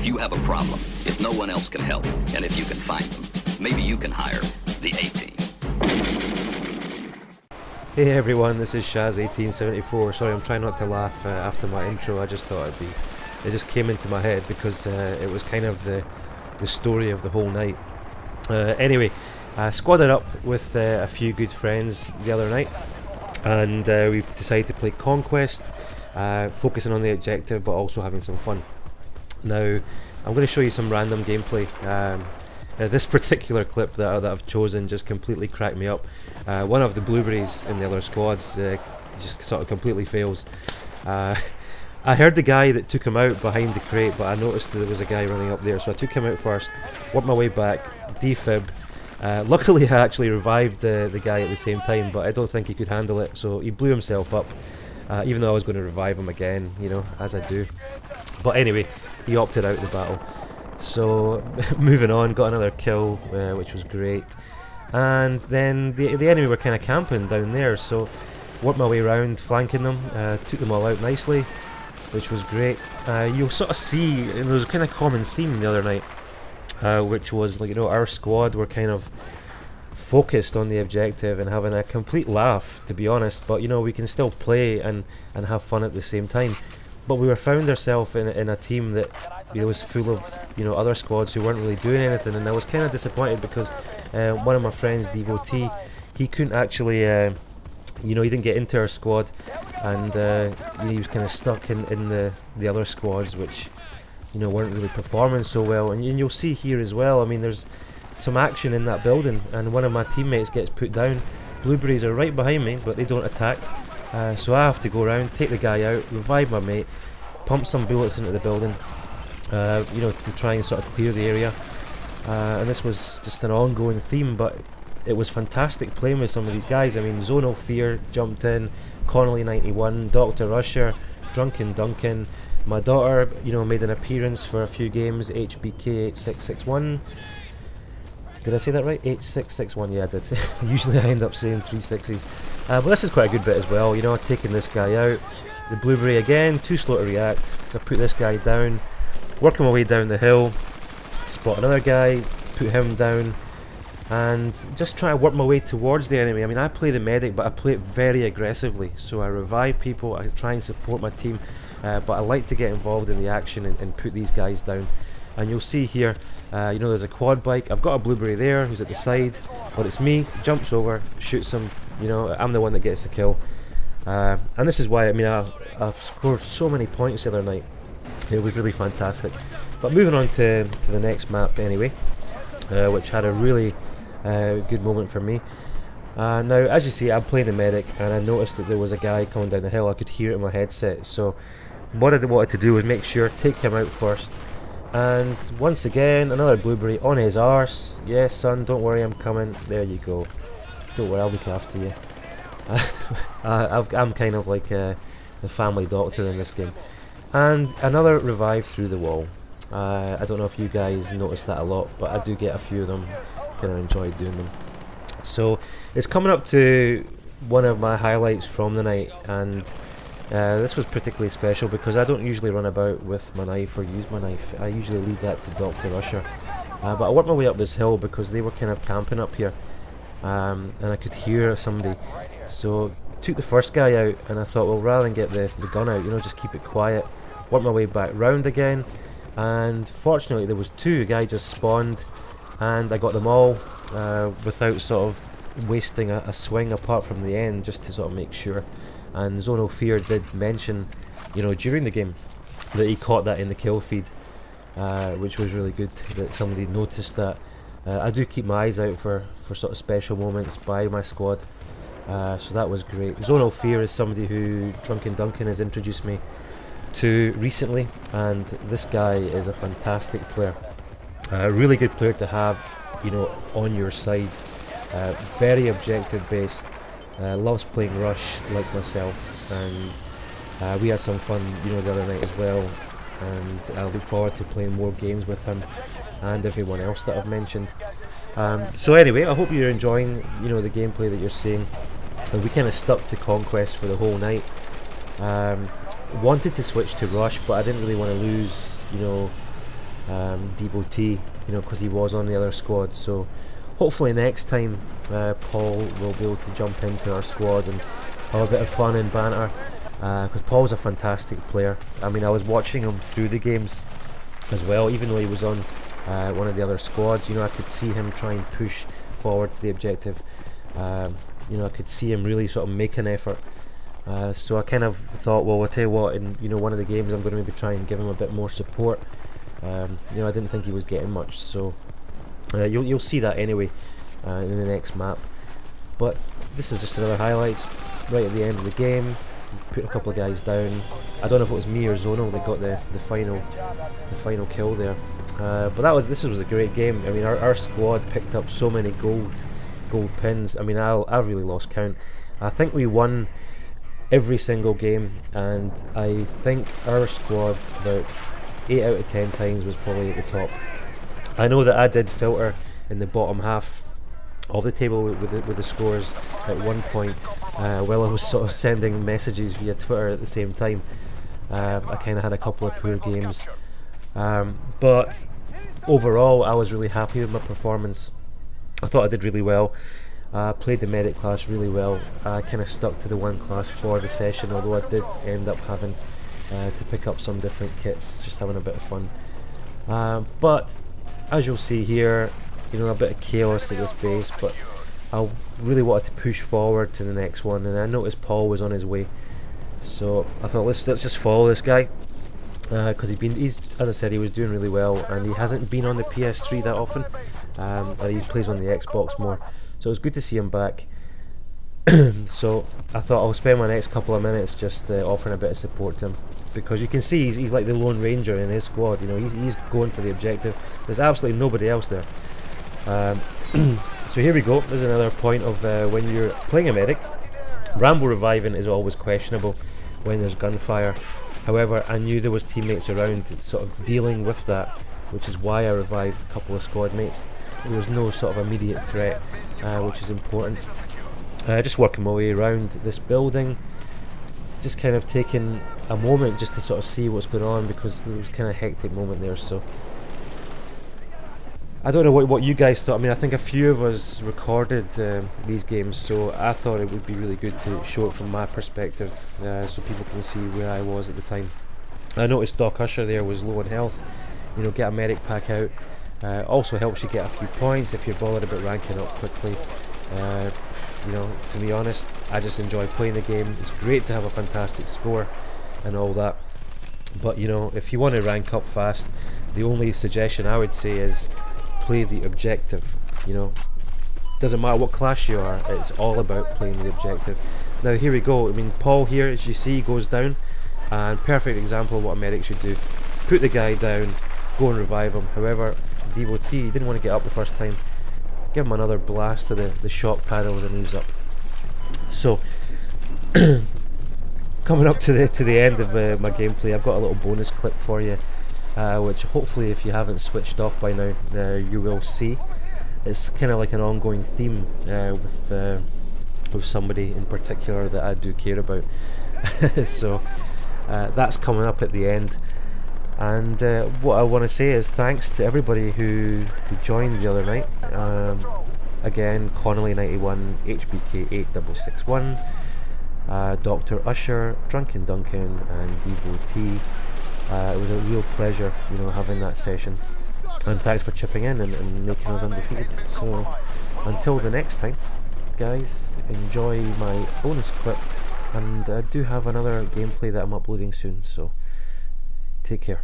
you have a problem, if no one else can help, and if you can find them, maybe you can hire the A-Team. Hey everyone, this is Shaz1874. Sorry, I'm trying not to laugh after my intro. I just thought it just came into my head because it was kind of the story of the whole night. Anyway, I squadded up with a few good friends the other night, and we decided to play Conquest, focusing on the objective but also having some fun. Now, I'm going to show you some random gameplay. This particular clip that I've chosen just completely cracked me up. One of the blueberries in the other squads just sort of completely fails. I heard the guy that took him out behind the crate, but I noticed that there was a guy running up there, so I took him out first, worked my way back, defib. Luckily I actually revived the guy at the same time, but I don't think he could handle it, so he blew himself up, even though I was going to revive him again, you know, as I do. But anyway, he opted out of the battle. So moving on, got another kill, which was great, and then the enemy were kind of camping down there, so worked my way around flanking them, took them all out nicely, which was great. You'll sort of see, and there was a kind of common theme the other night, which was, like, you know, our squad were kind of focused on the objective and having a complete laugh, to be honest, but you know, we can still play and have fun at the same time. But we found ourselves in a team that, you know, was full of, you know, other squads who weren't really doing anything, and I was kind of disappointed because one of my friends, Devotee, he couldn't actually, you know, he didn't get into our squad, and he was kind of stuck in the other squads, which, you know, weren't really performing so well. And you'll see here as well, I mean, there's some action in that building, and one of my teammates gets put down. Blueberries are right behind me, but they don't attack. So I have to go around, take the guy out, revive my mate, pump some bullets into the building, you know, to try and sort of clear the area. And this was just an ongoing theme, but it was fantastic playing with some of these guys. I mean, ZonalFear jumped in, Connolly91, Dr. Usher, Drunken Duncan, my daughter, you know, made an appearance for a few games, HBK8661. Did I say that right? 8661, yeah I did. Usually I end up saying 360s. But this is quite a good bit as well, you know, taking this guy out. The blueberry again, too slow to react, so I put this guy down, working my way down the hill, spot another guy, put him down, and just try to work my way towards the enemy. I mean, I play the medic, but I play it very aggressively, so I revive people, I try and support my team, but I like to get involved in the action and put these guys down. And you'll see here, you know, there's a quad bike. I've got a blueberry there who's at the side, but it's me, jumps over, shoots him, you know, I'm the one that gets the kill. And this is why, I mean, I've scored so many points the other night. It was really fantastic. But moving on to the next map anyway, which had a really good moment for me. Now, as you see, I'm playing the medic, and I noticed that there was a guy coming down the hill. I could hear it in my headset, so what I wanted to do was make sure, take him out first. And once again, another blueberry on his arse. Yes, son, don't worry, I'm coming. There you go. Don't worry, I'll look after you. I'm kind of like the family doctor in this game. And another revive through the wall. I don't know if you guys notice that a lot, but I do get a few of them. Kind of enjoy doing them. So it's coming up to one of my highlights from the night, and this was particularly special because I don't usually run about with my knife or use my knife. I usually leave that to Dr. Usher. But I worked my way up this hill because they were kind of camping up here, and I could hear somebody. So took the first guy out, and I thought, well, rather than get the gun out, you know, just keep it quiet. Worked my way back round again, and fortunately there was two. A guy just spawned, and I got them all without sort of wasting a swing apart from the end, just to sort of make sure. And ZonalFear did mention, you know, during the game that he caught that in the kill feed, which was really good that somebody noticed that. I do keep my eyes out for sort of special moments by my squad, so that was great. ZonalFear is somebody who Drunken Duncan has introduced me to recently, and this guy is a fantastic player, a really good player to have, you know, on your side. Very objective based. Loves playing Rush like myself, and we had some fun, you know, the other night as well, and I look forward to playing more games with him and everyone else that I've mentioned. So anyway, I hope you're enjoying, you know, the gameplay that you're seeing. And we kind of stuck to Conquest for the whole night. Wanted to switch to Rush, but I didn't really want to lose, you know, devotee, because he was on the other squad. So hopefully next time Paul will be able to jump into our squad and have a bit of fun and banter, because Paul's a fantastic player. I mean, I was watching him through the games as well, even though he was on one of the other squads. I could see him try and push forward to the objective. I could see him really sort of make an effort. So I kind of thought, well, I'll tell you what, in one of the games I'm going to maybe try and give him a bit more support. I didn't think he was getting much, so you'll see that anyway in the next map. But this is just another highlight right at the end of the game. Put a couple of guys down. I don't know if it was me or Zonal that got the final kill there. But this was a great game. I mean, our squad picked up so many gold pins. I mean, I really lost count. I think we won every single game, and I think our squad about 8 out of 10 times was probably at the top. I know that I did filter in the bottom half of the table with the scores at one point while I was sort of sending messages via Twitter at the same time. I kind of had a couple of poor games, but overall I was really happy with my performance. I thought I did really well. Played the medic class really well. I kind of stuck to the one class for the session, although I did end up having to pick up some different kits, just having a bit of fun. But as you'll see here, a bit of chaos at this base, but I really wanted to push forward to the next one, and I noticed Paul was on his way, so I thought let's just follow this guy, because he's as I said, he was doing really well, and he hasn't been on the PS3 that often. He plays on the Xbox more, so it was good to see him back. So I thought I'll spend my next couple of minutes just offering a bit of support to him, because you can see he's like the lone ranger in his squad. He's going for the objective. There's absolutely nobody else there. So here we go. There's another point of when you're playing a medic, Rambo reviving is always questionable when there's gunfire. However, I knew there was teammates around sort of dealing with that, which is why I revived a couple of squad mates. There was no sort of immediate threat, which is important. Just working my way around this building, just kind of taking a moment just to sort of see what's going on, because there was kind of a hectic moment there. So I don't know what you guys thought. I mean, I think a few of us recorded these games, so I thought it would be really good to show it from my perspective, so people can see where I was at the time. I noticed Doc Usher there was low on health. Get a medic pack out. Also helps you get a few points if you're bothered about ranking up quickly. To be honest, I just enjoy playing the game. It's great to have a fantastic score and all that, but if you want to rank up fast, the only suggestion I would say is play the objective. Doesn't matter what class you are, it's all about playing the objective. Now here we go. I mean, Paul here, as you see, goes down, and perfect example of what a medic should do. Put the guy down, go and revive him. However, devotee didn't want to get up the first time. Give him another blast to the shock paddles and he was up. So coming up to the end of my gameplay, I've got a little bonus clip for you, which hopefully, if you haven't switched off by now, you will see. It's kind of like an ongoing theme with somebody in particular that I do care about. So that's coming up at the end. And what I want to say is thanks to everybody who joined the other night. Again, Connolly91, HBK8661, Dr. Usher, Drunken Duncan, and Devotee. It was a real pleasure, having that session. And thanks for chipping in and making us undefeated. So until the next time, guys, enjoy my bonus clip. And I do have another gameplay that I'm uploading soon, so take care.